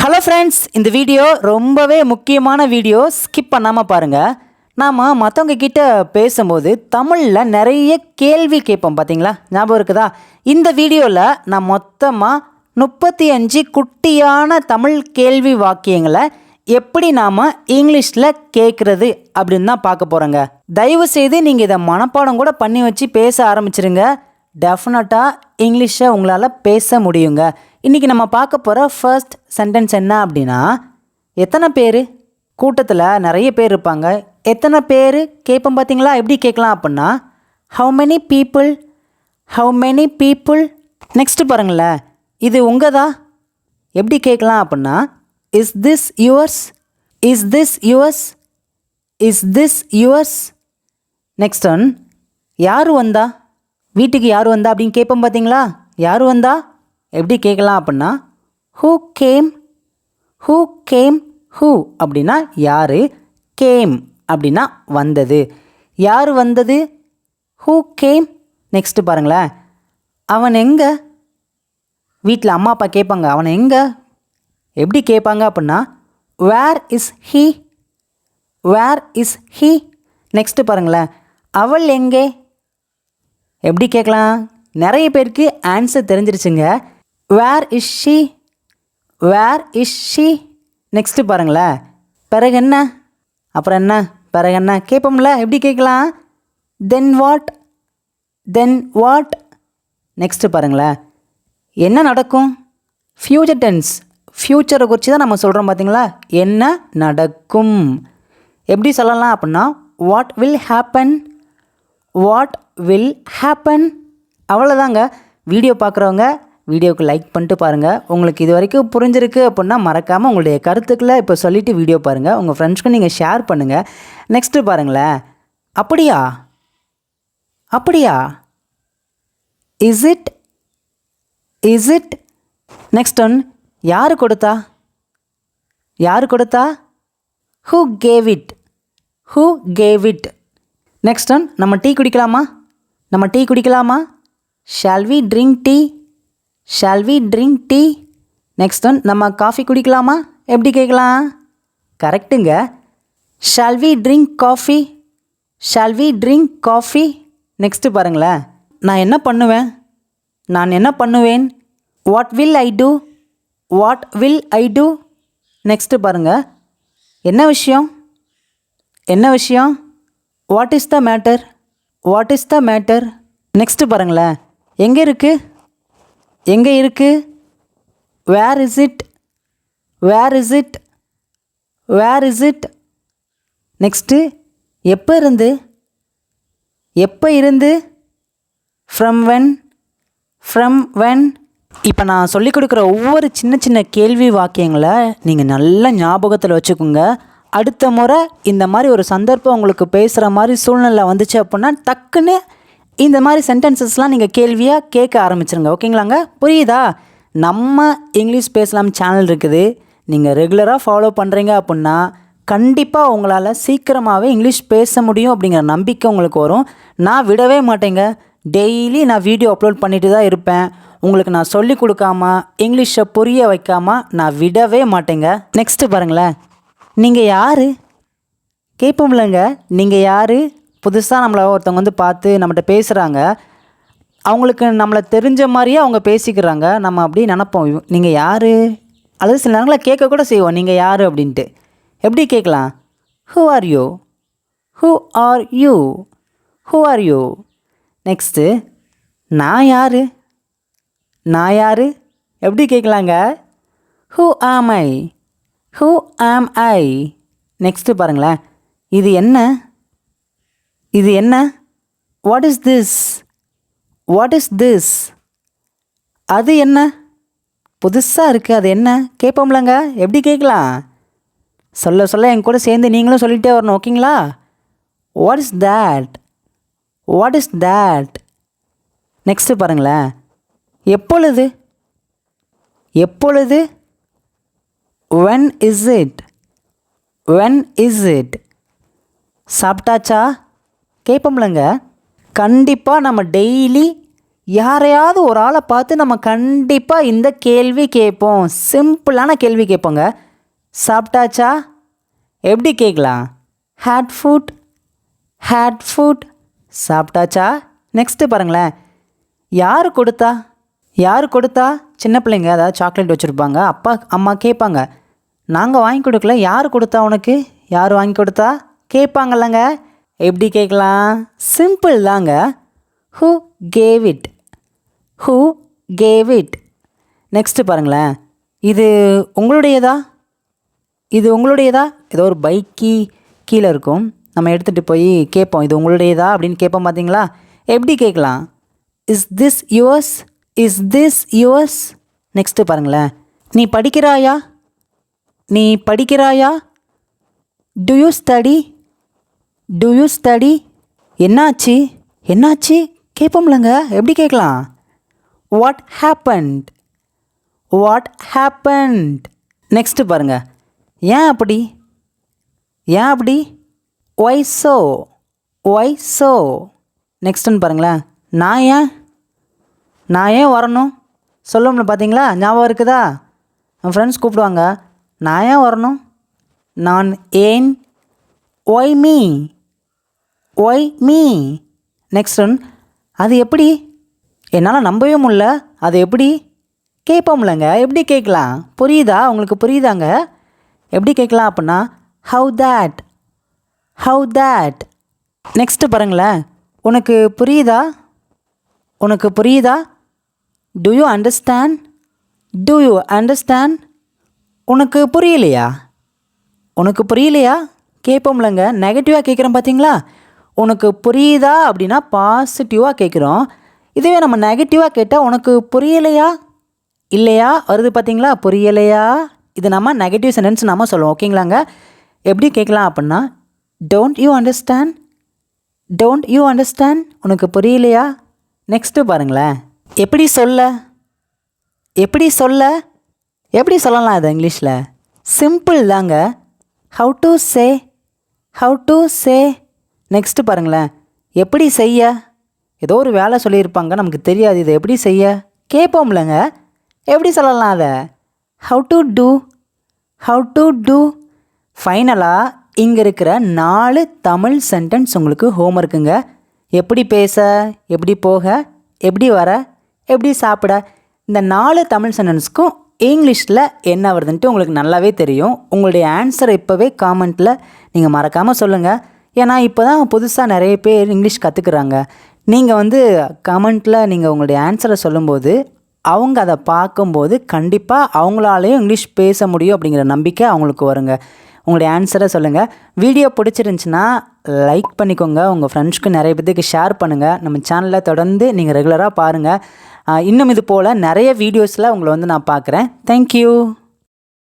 Hello friends, இந்த video ரொம்பவே முக்கியமான வீடியோ. ஸ்கிப் பண்ணாமல் பாருங்கள். நாம் மற்றவங்க கிட்ட பேசும்போது தமிழில் நிறைய கேள்வி கேட்போம் பார்த்தீங்களா? ஞாபகம் இருக்குதா? இந்த வீடியோவில் நான் மொத்தமாக 35 குட்டியான தமிழ் கேள்வி வாக்கியங்களை எப்படி நாம் இங்கிலீஷில் கேட்குறது அப்படின்னு தான் பார்க்க போகிறோங்க. தயவுசெய்து நீங்கள் இதை மனப்பாடம் கூட பண்ணி வச்சு பேச ஆரம்பிச்சிருங்க. டெஃபினட்டாக இங்கிலீஷை உங்களால் பேச முடியுங்க. இன்றைக்கி நம்ம பார்க்க போகிற ஃபர்ஸ்ட் சென்டென்ஸ் என்ன அப்படின்னா, எத்தனை பேர்? கூட்டத்தில் நிறைய பேர் இருப்பாங்க. எத்தனை பேர் கேட்போம் பார்த்தீங்களா? எப்படி கேட்கலாம் அப்படின்னா, how many people, how many people. Next பாருங்களேன், இது உங்கதா? எப்படி கேட்கலாம் அப்படின்னா, is this yours, is this yours, is this yours. Next one, யார் வந்தா? வீட்டுக்கு யார் வந்தா அப்படின்னு கேட்போம் பார்த்தீங்களா? யார் வந்தா எப்படி கேட்கலாம் அப்படின்னா, who came, who came. Who அப்படின்னா யார், கேம் அப்படின்னா வந்தது. யார் வந்தது? Who came. நெக்ஸ்ட்டு பாருங்களேன், அவன் எங்கே? வீட்டில் அம்மா அப்பா கேட்பாங்க, அவனை எங்கே எப்படி கேட்பாங்க அப்படின்னா, where is he, where is he. Next பாருங்களேன், அவள் எங்கே எப்படி கேட்கலாம்? நிறைய பேருக்கு ஆன்சர் தெரிஞ்சிருச்சுங்க. Where is she, where is she. Next பாருங்களேன், பிறகு என்ன, அப்புறம் என்ன, பிறகு என்ன கேட்போம்ல, எப்படி கேட்கலாம்? Then what, then what. Next பாருங்களேன், என்ன நடக்கும்? ஃப்யூச்சர் டென்ஸ், ஃப்யூச்சரை குறித்து தான் நம்ம சொல்கிறோம் பார்த்தீங்களா? என்ன நடக்கும் எப்படி சொல்லலாம் அப்படின்னா, what will happen, what will happen. அவ்வளோதாங்க. வீடியோ பார்க்குறவங்க வீடியோவுக்கு லைக் பண்ணிட்டு பாருங்கள். உங்களுக்கு இது வரைக்கும் புரிஞ்சிருக்கு அப்படின்னா மறக்காமல் உங்களுடைய கருத்துக்களை இப்போ சொல்லிவிட்டு வீடியோ பாருங்கள். உங்கள் ஃப்ரெண்ட்ஸ்க்கு நீங்கள் ஷேர் பண்ணுங்கள். நெக்ஸ்ட்டு பாருங்களேன், அப்படியா, அப்படியா, is it, is it. Next one, யார் கொடுத்தா, யார் கொடுத்தா? Who gave it, who gave it. Next one, நம்ம டீ குடிக்கலாமா, நம்ம டீ குடிக்கலாமா? Shall we drink tea, shall we drink tea. Next one, நம்ம காஃபி குடிக்கலாமா? எப்படி கேட்கலாம்? கரெக்டுங்க. Shall we drink coffee, shall we drink coffee. Next பாருங்களேன், நான் என்ன பண்ணுவேன், நான் என்ன பண்ணுவேன்? What will I do, what will I do. Next பாருங்கள், என்ன விஷயம், என்ன விஷயம்? What is the matter, what is the matter. Next பாருங்களேன், எங்கே இருக்குது, எங்கே இருக்குது? Where is it, where is it, where is it. Next, எப்போ இருந்து, எப்போ இருந்து? From when, from when. இப்போ நான் சொல்லிக் கொடுக்குற ஒவ்வொரு சின்ன சின்ன கேள்வி வாக்கியங்களை நீங்கள் நல்லா ஞாபகத்தில் வச்சுக்கோங்க. அடுத்த முறை இந்த மாதிரி ஒரு சந்தர்ப்பம் உங்களுக்கு பேசுகிற மாதிரி சூழ்நிலை வந்துச்சு அப்படின்னா டக்குன்னு இந்த மாதிரி சென்டென்சஸ்லாம் நீங்கள் கேள்வியாக கேட்க ஆரம்பிச்சிருங்க. ஓகேங்களாங்க? புரியுதா? நம்ம இங்கிலீஷ் பேசலாம் சேனல் இருக்குது. நீங்கள் ரெகுலராக ஃபாலோ பண்ணுறீங்க அப்படின்னா கண்டிப்பாக உங்களால் சீக்கிரமாகவே இங்கிலீஷ் பேச முடியும் அப்படிங்கிற நம்பிக்கை உங்களுக்கு வரும். நான் விடவே மாட்டேங்க. டெய்லி நான் வீடியோ அப்லோட் பண்ணிட்டு தான் இருப்பேன். உங்களுக்கு நான் சொல்லி கொடுக்காம இங்கிலீஷை புரிய வைக்காமல் நான் விடவே மாட்டேங்க. நெக்ஸ்ட்டு பாருங்களேன், நீங்கள் யார் கேட்போம்லங்க. நீங்கள் யார்? புதுசாக நம்மளை ஒருத்தவங்க வந்து பார்த்து நம்மகிட்ட பேசுகிறாங்க. அவங்களுக்கு நம்மளை தெரிஞ்ச மாதிரியே அவங்க பேசிக்கிறாங்க. நம்ம அப்படி நினப்போம், நீங்கள் யார்? அல்லது சில நேரங்களில் கேட்க கூட செய்வோம், நீங்கள் யார் அப்படின்ட்டு. எப்படி கேட்கலாம்? Who are you, who are you, who are you. Next, நான் யார், நான் யார் எப்படி கேட்கலாங்க? ஹூ ஆம் ஐ, ஹூ ஆம் ஐ. நெக்ஸ்ட்டு பாருங்களேன், இது என்ன, இது என்ன? What is this, what is this. அது என்ன? புதுசாக இருக்குது, அது என்ன கேட்போம்லங்க. எப்படி கேட்கலாம்? சொல்ல சொல்ல என் கூட சேர்ந்து நீங்களும் சொல்லிகிட்டே வரணும். ஓகேங்களா? What is that, what is that. Next பாருங்களேன், எப்பொழுது, எப்பொழுது. when is it, when is it. சாப்பிட்டாச்சா கேட்போம்லங்க. கண்டிப்பாக நம்ம டெய்லி யாரையாவது ஒரு ஆளை பார்த்து நம்ம கண்டிப்பாக இந்த கேள்வி கேட்போம். சிம்பிளான கேள்வி கேட்போங்க. சாப்பிட்டாச்சா? எப்படி கேட்கலாம்? Had food, had food. சாப்பிட்டாச்சா? நெக்ஸ்ட்டு பாருங்களேன். யார் கொடுத்தா? யார் கொடுத்தா? சின்ன பிள்ளைங்க அதாவது சாக்லேட் வச்சுருப்பாங்க. அப்பா அம்மா கேட்பாங்க, நாங்கள் வாங்கி கொடுக்கல, யார் கொடுத்தா உனக்கு? யார் வாங்கி கொடுத்தா கேட்பாங்கல்லங்க. எப்படி கேட்கலாம்? சிம்பிள் தாங்க. Who gave it, who gave it. Next பாருங்களேன். இது உங்களுடையதா? இது உங்களுடையதா? ஏதோ ஒரு பைக்கி கீழே இருக்கும், நம்ம எடுத்துகிட்டு போய் கேட்போம், இது உங்களுடையதா அப்படின்னு கேட்போம் பார்த்தீங்களா? எப்படி கேட்கலாம்? Is this yours, is this yours. Next பாருங்களேன். நீ படிக்கிறாயா? நீ படிக்கிறாயா? Do you study, do you study. என்னாச்சு, என்னாச்சு கேட்போம்லங்க. எப்படி கேட்கலாம்? What happened, what happened. Next பாருங்கள். ஏன் அப்படி, ஏன் அப்படி? Why so, why so. நெக்ஸ்ட்டுன்னு பாருங்களேன். நான் ஏன், நான் ஏன் வரணும் சொல்லும்ல பார்த்தீங்களா? ஞாபகம் இருக்குதா? என் ஃப்ரெண்ட்ஸ் கூப்பிடுவாங்க, நான் ஏன் வரணும்? நான் ஏன். Why me, why me. Next one. அது எப்படி? என்னால் நம்பவே முடியல, அது எப்படி கேட்போம்லங்க. எப்படி கேட்கலாம்? புரியுதா? உங்களுக்கு புரியுதாங்க? எப்படி கேட்கலாம் அப்படின்னா how that, how that. Next பாருங்களேன். உனக்கு புரியுதா? உனக்கு புரியுதா? To you understand, to you understand. உனக்கு புரியலையா? உனக்கு புரியலையா கேட்போம்லங்க. நெகட்டிவாக கேட்குறோம் பார்த்தீங்களா? உனக்கு புரியுதா அப்படின்னா பாசிட்டிவாக கேட்குறோம். இதுவே நம்ம நெகட்டிவாக கேட்டால் உனக்கு புரியலையா, இல்லையா வருது பார்த்தீங்களா? புரியலையா. இது நம்ம நெகட்டிவ் சென்டென்ஸ் நம்ம சொல்லுவோம். ஓகேங்களாங்க? எப்படி கேட்கலாம் அப்படின்னா don't you understand, don't you understand. உனக்கு புரியலையா. நெக்ஸ்ட்டு பாருங்களேன். எப்படி சொல்ல, எப்படி சொல்ல, எப்படி சொல்லலாம் இது இங்கிலீஷில்? சிம்பிள் தாங்க. How to say, how to say. Next பாருங்களேன். எப்படி செய்ய. ஏதோ ஒரு வேலை சொல்லியிருப்பாங்க, நமக்கு தெரியாது, இதை எப்படி செய்ய கேட்போம்லங்க. எப்படி சொல்லலாம் அதை? How to do, how to do. ஃபைனலாக இங்கே இருக்கிற 4 தமிழ் சென்டென்ஸ் உங்களுக்கு ஹோம்ஒர்க்குங்க. எப்படி பேச, எப்படி போக, எப்படி வர, எப்படி சாப்பிட. இந்த 4 தமிழ் சென்டென்ஸ்க்கும் இங்கிலீஷில் என்ன வருதுன்ட்டு உங்களுக்கு நல்லாவே தெரியும். உங்களுடைய ஆன்சரை இப்போவே காமெண்ட்டில் நீங்கள் மறக்காமல் சொல்லுங்கள். ஏன்னா இப்போ தான் புதுசாக நிறைய பேர் இங்கிலீஷ் கற்றுக்குறாங்க. நீங்கள் கமெண்ட்டில் நீங்கள் உங்களுடைய ஆன்சரை சொல்லும்போது அவங்க அதை பார்க்கும்போது கண்டிப்பாக அவங்களாலேயும் இங்கிலீஷ் பேச முடியும் அப்படிங்கிற நம்பிக்கை அவங்களுக்கு வருங்க. உங்களுடைய ஆன்சரை சொல்லுங்கள். வீடியோ பிடிச்சிருந்துச்சின்னா லைக் பண்ணிக்கோங்க. உங்கள் ஃப்ரெண்ட்ஸ்க்கு நிறைய பேருக்கு ஷேர் பண்ணுங்கள். நம்ம சேனலில் தொடர்ந்து நீங்கள் ரெகுலராக பாருங்கள். இன்னும் இது போல் நிறைய வீடியோஸில் உங்களை நான் பார்க்குறேன். தேங்க்யூ.